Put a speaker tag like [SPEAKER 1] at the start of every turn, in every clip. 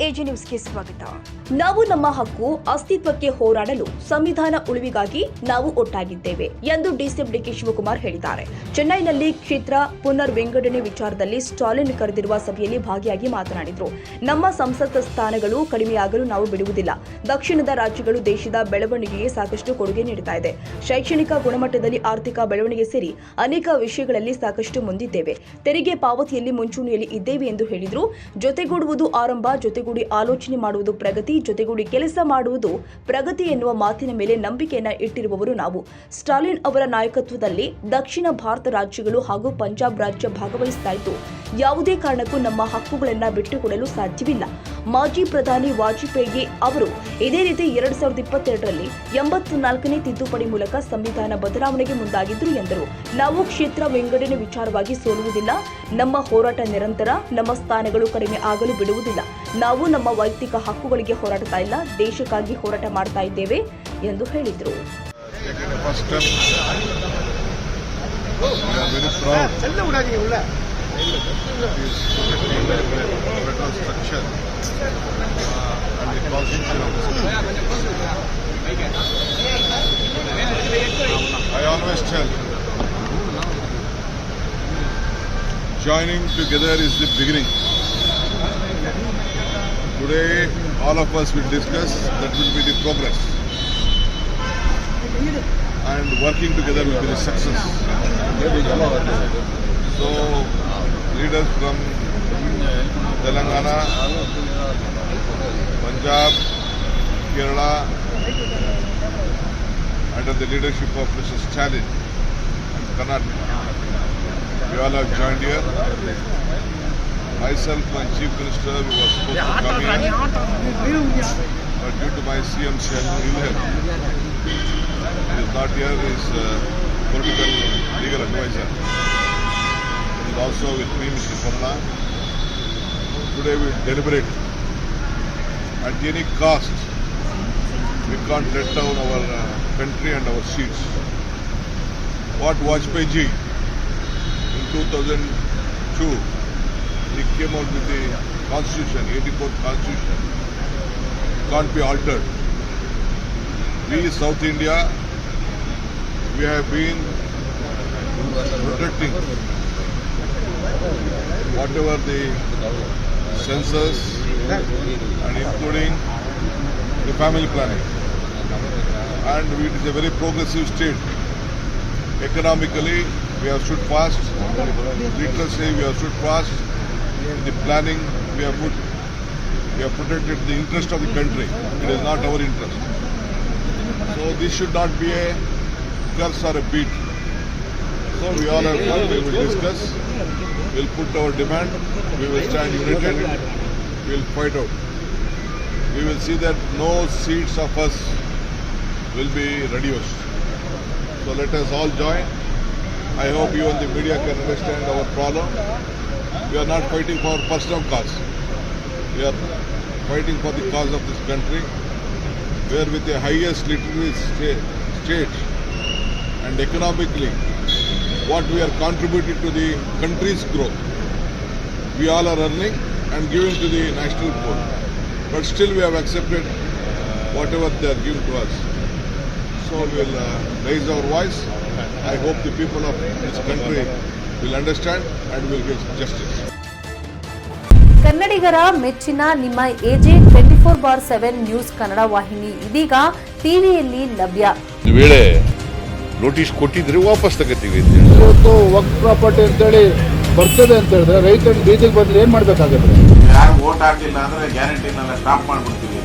[SPEAKER 1] AG ನ್ಯೂಸ್ಗೆ ಸ್ವಾಗತ. ನಾವು ನಮ್ಮ ಹಕ್ಕು ಅಸ್ತಿತ್ವಕ್ಕೆ ಹೋರಾಡಲು ಸಂವಿಧಾನ ಉಳಿವಿಗಾಗಿ ನಾವು ಒಟ್ಟಾಗಿದ್ದೇವೆ ಎಂದು ಡಿಸಿಎಂ ಡಿಕೆ ಶಿವಕುಮಾರ್ ಹೇಳಿದ್ದಾರೆ. ಚೆನ್ನೈನಲ್ಲಿ ಕ್ಷೇತ್ರ ಪುನರ್ ವಿಂಗಡಣೆ ವಿಚಾರದಲ್ಲಿ ಸ್ಟಾಲಿನ್ ಕರೆದಿರುವ ಸಭೆಯಲ್ಲಿ ಭಾಗಿಯಾಗಿ ಮಾತನಾಡಿದರು. ನಮ್ಮ ಸಂಸತ್ ಸ್ಥಾನಗಳು ಕಡಿಮೆಯಾಗಲು ನಾವು ಬಿಡುವುದಿಲ್ಲ. ದಕ್ಷಿಣದ ರಾಜ್ಯಗಳು ದೇಶದ ಬೆಳವಣಿಗೆಗೆ ಸಾಕಷ್ಟು ಕೊಡುಗೆ ನೀಡುತ್ತಾ ಇದೆ. ಶೈಕ್ಷಣಿಕ ಗುಣಮಟ್ಟದಲ್ಲಿ ಆರ್ಥಿಕ ಬೆಳವಣಿಗೆ ಸೇರಿ ಅನೇಕ ವಿಷಯಗಳಲ್ಲಿ ಸಾಕಷ್ಟು ಮುಂದಿದ್ದೇವೆ. ತೆರಿಗೆ ಪಾವತಿಯಲ್ಲಿ ಮುಂಚೂಣಿಯಲ್ಲಿ ಇದ್ದೇವೆ ಎಂದು ಹೇಳಿದರು. ಜೊತೆಗೂಡುವುದು ಆರಂಭ, ಜೊತೆಗೂಡಿ ಆಲೋಚನೆ ಮಾಡುವುದು ಪ್ರಗತಿ, ಜೊತೆಗೂಡಿ ಕೆಲಸ ಮಾಡುವುದು ಪ್ರಗತಿ ಎನ್ನುವ ಮಾತಿನ ಮೇಲೆ ನಂಬಿಕೆಯನ್ನ ಇಟ್ಟಿರುವವರು ನಾವು. ಸ್ಟಾಲಿನ್ ಅವರ ನಾಯಕತ್ವದಲ್ಲಿ ದಕ್ಷಿಣ ಭಾರತ ರಾಜ್ಯಗಳು ಹಾಗೂ ಪಂಜಾಬ್ ರಾಜ್ಯ ಭಾಗವಹಿಸ್ತಾ ಇದ್ದು ಯಾವುದೇ ಕಾರಣಕ್ಕೂ ನಮ್ಮ ಹಕ್ಕುಗಳನ್ನು ಬಿಟ್ಟುಕೊಡಲು ಸಾಧ್ಯವಿಲ್ಲ. ಮಾಜಿ ಪ್ರಧಾನಿ ವಾಜಪೇಯಿ ಅವರು ಇದೇ ರೀತಿ 2022ರಲ್ಲಿ 84ನೇ ತಿದ್ದುಪಡಿ ಮೂಲಕ ಸಂವಿಧಾನ ಬದಲಾವಣೆಗೆ ಮುಂದಾಗಿದ್ದರು ಎಂದರು. ನಾವು ಕ್ಷೇತ್ರ ವಿಂಗಡಣೆ ವಿಚಾರವಾಗಿ ಸೋಲುವುದಿಲ್ಲ. ನಮ್ಮ ಹೋರಾಟ ನಿರಂತರ. ನಮ್ಮ ಸ್ಥಾನಗಳು ಕಡಿಮೆ ಆಗಲು ಬಿಡುವುದಿಲ್ಲ. ನಾವು ನಮ್ಮ ವೈಯಕ್ತಿಕ ಹಕ್ಕುಗಳಿಗೆ ಹೋರಾಡ್ತಾ ಇಲ್ಲ, ದೇಶಕ್ಕಾಗಿ ಹೋರಾಟ ಮಾಡ್ತಾ ಇದ್ದೇವೆ ಎಂದು ಹೇಳಿದರು.
[SPEAKER 2] I always tell, joining together is the beginning. Today, all of us will discuss, that will be the progress. And working together will be the success. So, leaders from Telangana, Punjab, Kerala, under the leadership of Mr. Stalin and Karnataka, we all have joined here. Myself, my Chief Minister, we were supposed to come here, but due to my CM's ill health, he is not here. He is political legal advisor. He is also with me, Mr. Ponna. Today we deliberate. At any cost, we can't let down our country and our seats. What Vajpayee ji in 2002, he came out with the constitution, 84th constitution, can't be altered. We, South India, we have been protecting whatever the census and including the family planning. And it is a very progressive state. Economically, we have stood fast. Literacy, we have stood fast. In the planning, we have protected the interest of the country. It is not our interest. So this should not be a curse or a beat. So we all have come, we will discuss, we will put our demand, we will stand united, we will fight out. We will see that no seats of us will be reduced. So let us all join. I hope you and the media can understand our problem. We are not fighting for personal cause. We are fighting for the cause of this country, where with the highest literacy state and economically, what we are contributing to the country's growth, we all are earning and giving to the national poor. But still we have accepted whatever they are giving to us. So we will raise our voice. I hope the people of this country will understand and will get justice.
[SPEAKER 3] ಕನ್ನಡಿಗರ ಮೆಚ್ಚಿನ ನಿಮ್ಮ AJ 24/7 news Kannada ವಾಹಿನಿ ಇದೀಗ ಟಿವಿಯಲ್ಲಿ ಲಭ್ಯ.
[SPEAKER 2] ಒಂದು ವೇಳೆ notice ಕೊಟ್ಟಿದ್ರೆ ವಾಪಸ್ ತಗೋತೀವಿ.
[SPEAKER 4] ಇವತ್ತು ವಕ್ಫ್ ಪ್ರಾಪರ್ಟಿ ಅಂತೇಳಿ ಬರ್ತದೆ ಅಂತ ಹೇಳಿದ್ರೆ ರೈತರು ಬೀದಿಗೆ ಬಂದ್ರೆ ಏನ್ ಮಾಡ್ಬೇಕಾಗುತ್ತೆ?
[SPEAKER 5] ಯಾರು ವೋಟ್ ಹಾಕಿಲ್ಲ ಅಂದ್ರೆ ಗ್ಯಾರಂಟಿನೆಲ್ಲ ಸ್ಟಾಪ್ ಮಾಡ್ಬಿಡ್ತೀವಿ.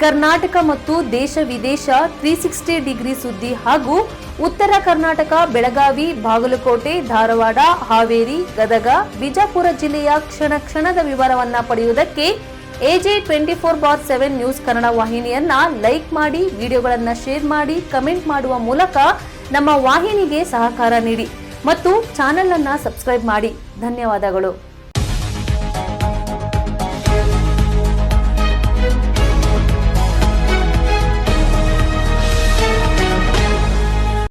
[SPEAKER 3] ಕರ್ನಾಟಕ ಮತ್ತು ದೇಶ ವಿದೇಶ 360 ಡಿಗ್ರಿ ಸುದ್ದಿ ಹಾಗೂ ಉತ್ತರ ಕರ್ನಾಟಕ, ಬೆಳಗಾವಿ, ಬಾಗಲಕೋಟೆ, ಧಾರವಾಡ, ಹಾವೇರಿ, ಗದಗ, ಬಿಜಾಪುರ ಜಿಲ್ಲೆಯ ಕ್ಷಣ ಕ್ಷಣದ ವಿವರವನ್ನ ಪಡೆಯುವುದಕ್ಕೆ ಎಜೆ 24/7 ನ್ಯೂಸ್ ಕನ್ನಡ ವಾಹಿನಿಯನ್ನ ಲೈಕ್ ಮಾಡಿ, ವಿಡಿಯೋಗಳನ್ನ ಶೇರ್ ಮಾಡಿ, ಕಮೆಂಟ್ ಮಾಡುವ ಮೂಲಕ ನಮ್ಮ ವಾಹಿನಿಗೆ ಸಹಕಾರ ನೀಡಿ ಮತ್ತು ಚಾನೆಲ್ ಅನ್ನ ಸಬ್ಸ್ಕ್ರೈಬ್ ಮಾಡಿ. ಧನ್ಯವಾದಗಳು.